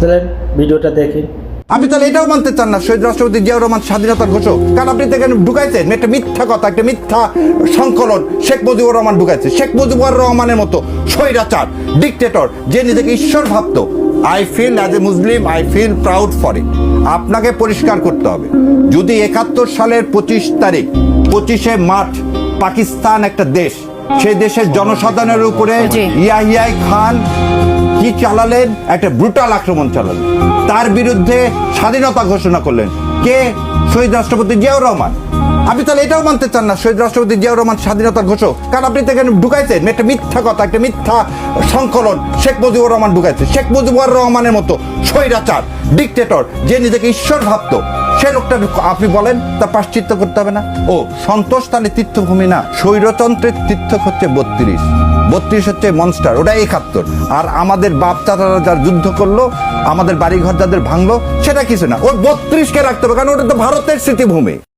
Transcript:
চলেন ভিডিওটা দেখেন। আপনি তাহলে এটাও মানতে চান না শহীদ রাষ্ট্রপতি জিয়াউর রহমান স্বাধীনতার ঘোষক? কারণ আপনি তো এখানে ঢুকাইছেন একটা মিথ্যা কথা, একটা মিথ্যা সংকলন। শেখ মুজিবুর রহমান ঢুকাইছে। শেখ মুজিবুর রহমানের মতো স্বৈরাচার, ডিক্টেটর, যে নিজেকে ঈশ্বর ভাবত, I feel as a Muslim, I feel proud for it. আপনাকে পরিষ্কার করতে হবে, যদি 71 সালের 25 তারিখ 25শে মার্চ পাকিস্তান একটা দেশ, সেই দেশের জনসাধারণের উপরে ইয়াহিয়া খান কি চালালেন? একটা ব্রুটাল আক্রমণ চালালেন, তার বিরুদ্ধে স্বাধীনতা ঘোষণা করলেন কে? শহীদ রাষ্ট্রপতি জিয়াউর রহমান। আপনি তাহলে এটাও মানতে চান না শহীদ রাষ্ট্রপতি জিয়াউর রহমান স্বাধীনতার ঘোষক? কারণ আপনি তো এখানে ঢুকাইছেন একটা মিথ্যা কথা, একটা মিথ্যা সংকলন। শেখ মুজিবুর রহমান ঢুকাইছে। শেখ মুজিবুর রহমানের মতো স্বৈরাচার, ডিক্টেটর, যে নিজেকে ঈশ্বর ভাবত, সে লোকটা আপনি বলেন তার প্রায়শ্চিত্ত করতে হবে না? ও সন্তোষ তাহলে তীর্থভূমি না? স্বৈরতন্ত্রের তীর্থ হচ্ছে 32 হচ্ছে মনস্টার, ওটা 71। আর আমাদের বাপ চাচারা যার যুদ্ধ করলো, আমাদের বাড়িঘর যাদের ভাঙলো, সেটা কিছু না। ওর 32কে রাখতে হবে, কারণ ওটা তো ভারতের স্মৃতিভূমি।